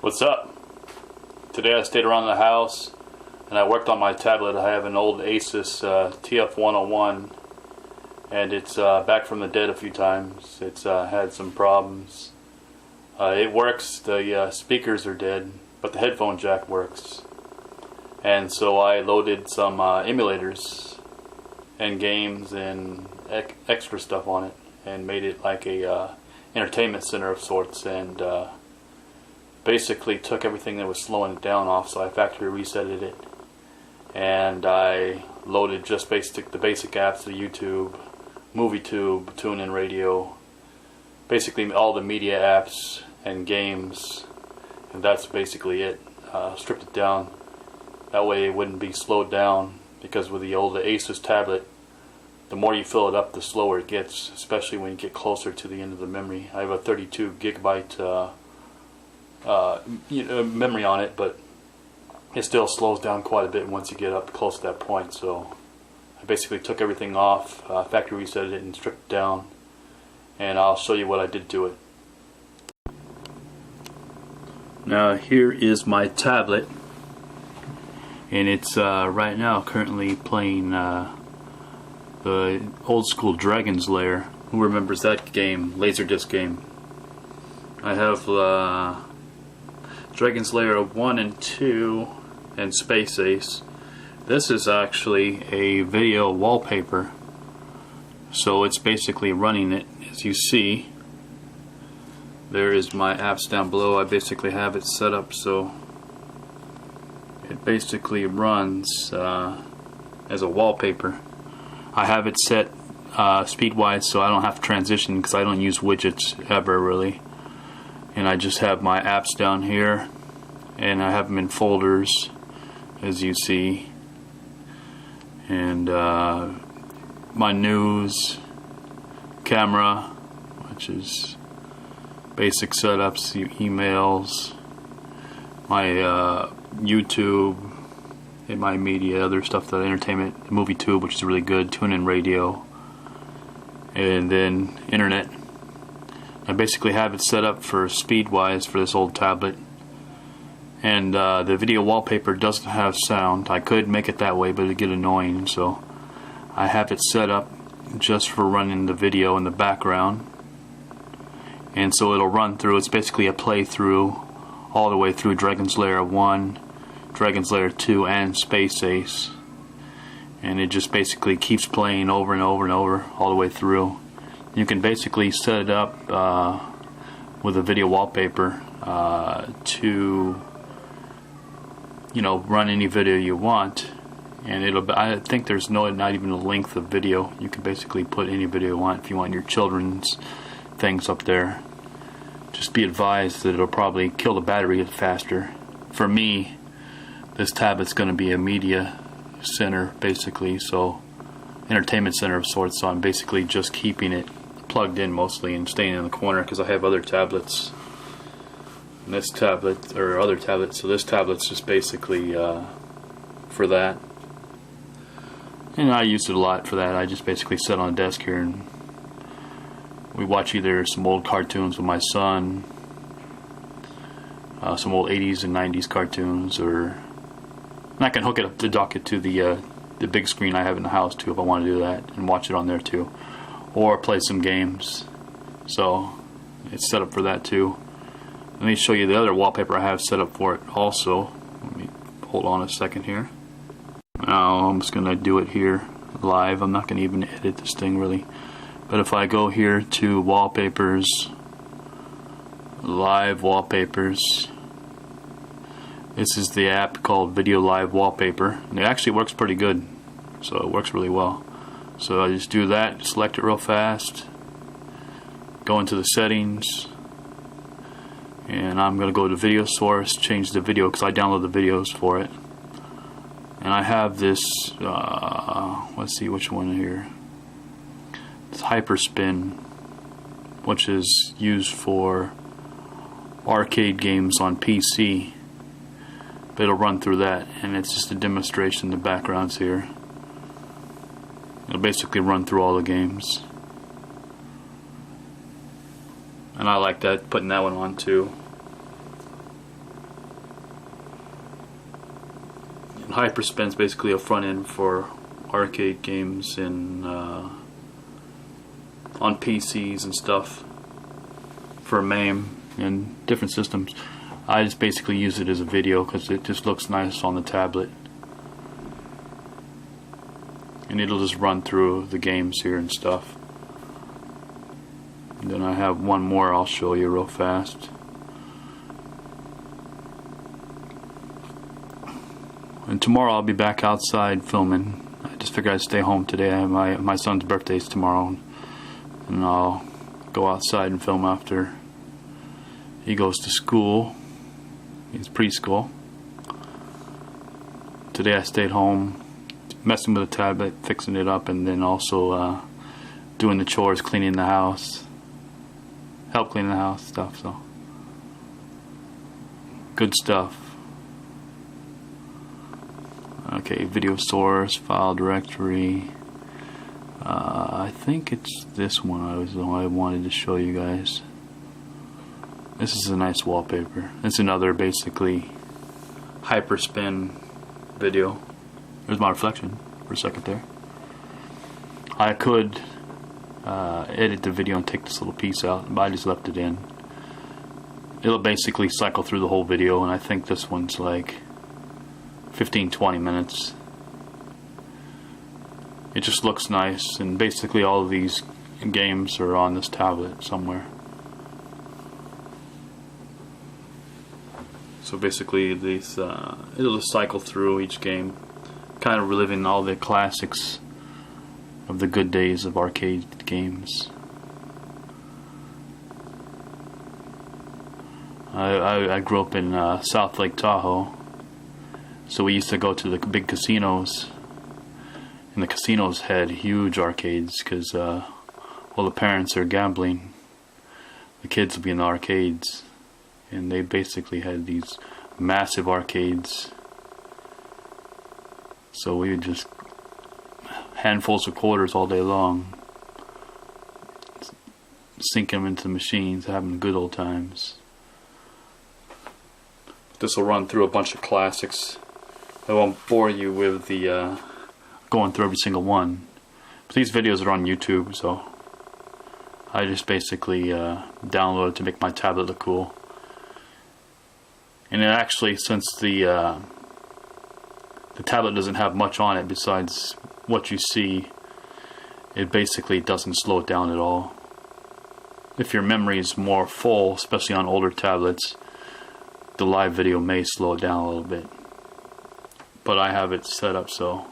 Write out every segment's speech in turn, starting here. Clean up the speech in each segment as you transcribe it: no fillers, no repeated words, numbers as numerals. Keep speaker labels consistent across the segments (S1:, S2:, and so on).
S1: What's up? Today I stayed around the house and I worked on my tablet. I have an old Asus TF101 and it's back from the dead a few times. It's had some problems. It works, the speakers are dead, but the headphone jack works. And so I loaded some emulators and games and extra stuff on it and made it like a entertainment center of sorts, and basically took everything that was slowing it down off, so I factory resetted it, and I loaded just the basic apps, the YouTube, MovieTube, TuneIn Radio, basically all the media apps and games, and that's basically it. Stripped it down. That way it wouldn't be slowed down, because with the old Asus tablet, the more you fill it up, the slower it gets, especially when you get closer to the end of the memory. I have a 32 gigabyte memory on it, but it still slows down quite a bit once you get up close to that point. So I basically took everything off, factory reset it and stripped it down, and I'll show you what I did to it. Now here is my tablet, and it's right now currently playing the old school Dragon's Lair. Who remembers that game, Laserdisc game? I have Dragon's Lair 1 and 2 and Space Ace. This is actually a video wallpaper, so it's basically running it. As you see, there is my apps down below. I basically have it set up so it basically runs as a wallpaper. I have it set speed-wise so I don't have to transition, because I don't use widgets ever really. And I just have my apps down here, and I have them in folders, as you see, and my news, camera, which is basic setups, emails, my YouTube, and my media, other stuff, the entertainment, MovieTube, which is really good, TuneIn Radio, and then internet. I basically have it set up for speed-wise for this old tablet, and the video wallpaper doesn't have sound. I could make it that way, but it'd get annoying, so I have it set up just for running the video in the background, and so it'll run through. It's basically a playthrough all the way through Dragon's Lair 1, Dragon's Lair 2, and Space Ace, and it just basically keeps playing over and over and over all the way through. You can basically set it up with a video wallpaper to, run any video you want, and I think there's not even a length of video. You can basically put any video you want. If you want your children's things up there, just be advised that it'll probably kill the battery faster. For me, this tablet's going to be a media center basically, so entertainment center of sorts, so I'm basically just keeping it plugged in mostly and staying in the corner, because I have other tablets, and this tablet, or other tablets, so this tablet's just basically for that, and I use it a lot for that. I just basically sit on a desk here and we watch either some old cartoons with my son, some old 80s and 90s cartoons, and I can hook it up to dock it to the big screen I have in the house too if I want to do that, and watch it on there too, or play some games. So it's set up for that too. Let me show you the other wallpaper I have set up for it also. Let me hold on a second here. Now I'm just gonna do it here live. I'm not gonna even edit this thing really, but if I go here to wallpapers, live wallpapers, this is the app called Video Live Wallpaper, and it actually works pretty good, so it works really well. So I just do that, select it real fast, go into the settings, and I'm going to go to video source, change the video, because I download the videos for it. And I have this, let's see which one here, it's Hyperspin, which is used for arcade games on PC. But it'll run through that, and it's just a demonstration. The backgrounds here, it'll basically run through all the games. And I like that, putting that one on too. Hyperspin's basically a front end for arcade games and on PCs and stuff for MAME and different systems. I just basically use it as a video because it just looks nice on the tablet, and it'll just run through the games here and stuff. And then I have one more I'll show you real fast. And tomorrow I'll be back outside filming. I just figured I'd stay home today. I have my son's birthday's tomorrow, and I'll go outside and film after he goes to school. He's preschool. Today I stayed home messing with the tablet, fixing it up, and then also doing the chores, cleaning the house, help cleaning the house stuff. So good stuff. Okay, video source, file directory. I think it's this one I wanted to show you guys. This is a nice wallpaper. It's another basically Hyperspin video. There's my reflection for a second there. I could edit the video and take this little piece out, but I just left it in. It'll basically cycle through the whole video, and I think this one's like 15-20 minutes. It just looks nice, and basically all of these games are on this tablet somewhere. So basically these it'll just cycle through each game, kind of reliving all the classics of the good days of arcade games. I grew up in South Lake Tahoe, so we used to go to the big casinos, and the casinos had huge arcades because while the parents are gambling, the kids will be in the arcades, and they basically had these massive arcades. So we would just handfuls of quarters all day long, sink them into the machines, having good old times. This will run through a bunch of classics. I won't bore you with the going through every single one, but these videos are on YouTube, so I just basically download it to make my tablet look cool. And it actually, since the tablet doesn't have much on it besides what you see, it basically doesn't slow it down at all. If your memory is more full, especially on older tablets, the live video may slow it down a little bit. But I have it set up so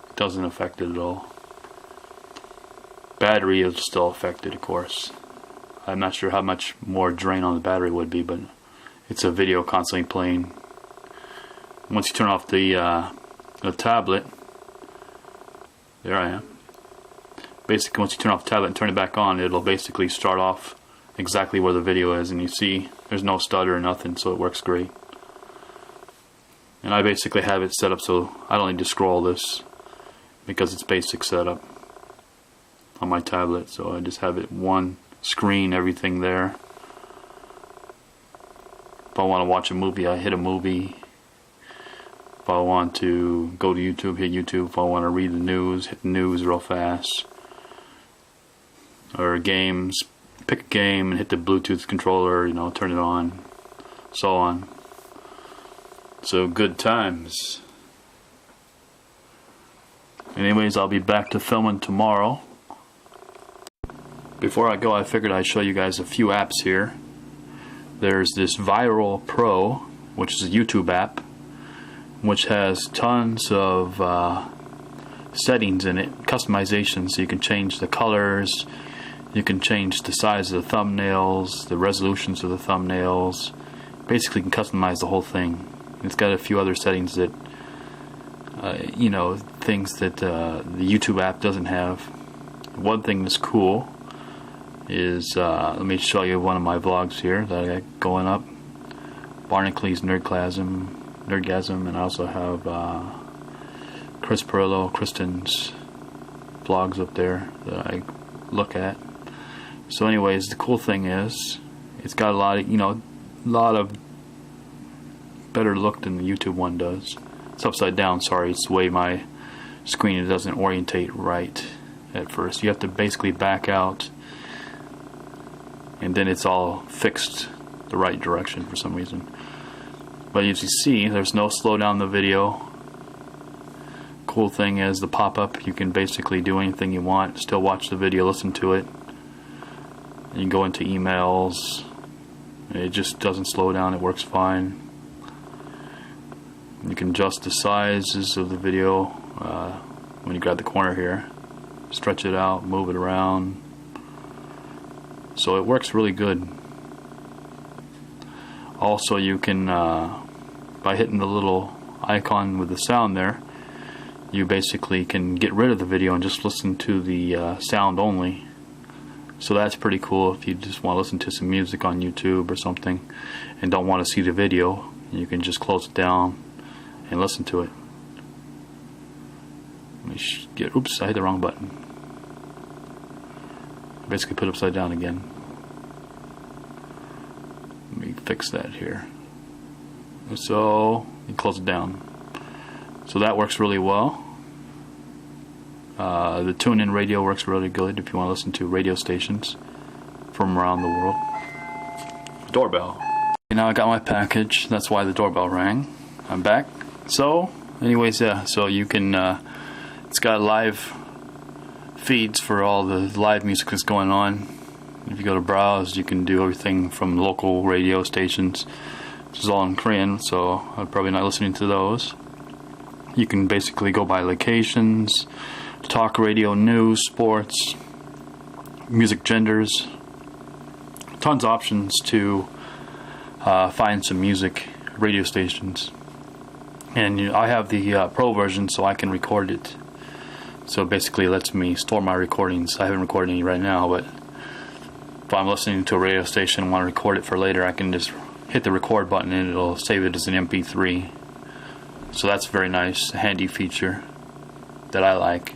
S1: it doesn't affect it at all. Battery is still affected, of course. I'm not sure how much more drain on the battery would be, but it's a video constantly playing. Once you turn off the tablet, there I am. Basically, once you turn off the tablet and turn it back on, it'll basically start off exactly where the video is, and you see there's no stutter or nothing, so it works great. And I basically have it set up so I don't need to scroll this because it's basic setup on my tablet, so I just have it one screen, everything there. If I want to watch a movie, I hit a movie. If I want to go to YouTube, hit YouTube. If I want to read the news, hit the news real fast. Or games, pick a game and hit the Bluetooth controller, turn it on, so on. So good times. Anyways, I'll be back to filming tomorrow. Before I go, I figured I'd show you guys a few apps here. There's this Viral Pro, which is a YouTube app, which has tons of settings in it, customization, so you can change the colors, you can change the size of the thumbnails, the resolutions of the thumbnails. Basically, you can customize the whole thing. It's got a few other settings that, things that the YouTube app doesn't have. One thing that's cool is, let me show you one of my vlogs here that I got going up. Barnacle Nerdgasm, and I also have Chris Perillo, Kristen's vlogs up there that I look at. So anyways, the cool thing is it's got a lot of better look than the YouTube one does. It's upside down, sorry, it's the way my screen, it doesn't orientate right at first. You have to basically back out, and then it's all fixed the right direction for some reason. But as you see, there's no slow down the video. Cool thing is the pop-up, you can basically do anything you want, still watch the video, listen to it. You can go into emails. It just doesn't slow down, it works fine. You can adjust the sizes of the video when you grab the corner here. Stretch it out, move it around. So it works really good. Also, you can, by hitting the little icon with the sound there, you basically can get rid of the video and just listen to the sound only. So that's pretty cool if you just want to listen to some music on YouTube or something and don't want to see the video. You can just close it down and listen to it. Let me get, oops, I hit the wrong button. Basically put it upside down again. Let me fix that here. So you close it down. So that works really well. The tune-in radio works really good if you want to listen to radio stations from around the world. Doorbell. Now I got my package, that's why the doorbell rang. I'm back. So anyways, yeah, so you can it's got live feeds for all the live music that's going on. If you go to browse, you can do everything from local radio stations. This is all in Korean, so I'm probably not listening to those. You can basically go by locations, talk radio, news, sports, music genders. Tons of options to find some music radio stations. And I have the pro version, so I can record it. So basically it lets me store my recordings. I haven't recorded any right now, but if I'm listening to a radio station and want to record it for later, I can just hit the record button and it'll save it as an MP3. So that's a very nice, handy feature that I like.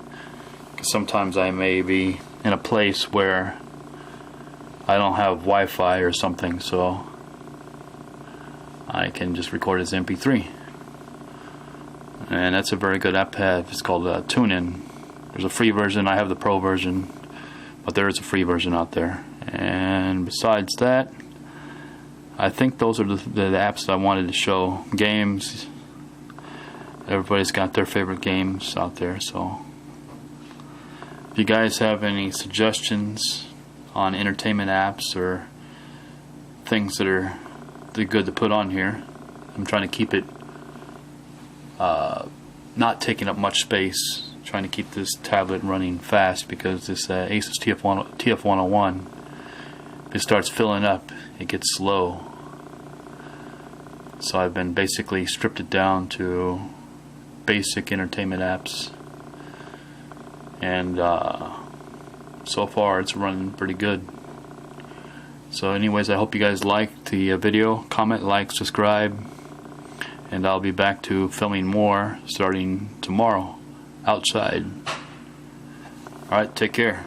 S1: Because sometimes I may be in a place where I don't have Wi-Fi or something, so I can just record as MP3. And that's a very good app to have. It's called TuneIn. There's a free version. I have the pro version, but there is a free version out there. And besides that, I think those are the apps that I wanted to show. Games. Everybody's got their favorite games out there. So if you guys have any suggestions on entertainment apps or things that are good to put on here, I'm trying to keep it not taking up much space, trying to keep this tablet running fast, because this Asus TF101, if it starts filling up, it gets slow. So I've been basically stripped it down to basic entertainment apps, and so far it's running pretty good. So anyways, I hope you guys liked the video. Comment, like, subscribe, and I'll be back to filming more starting tomorrow outside. Alright, take care.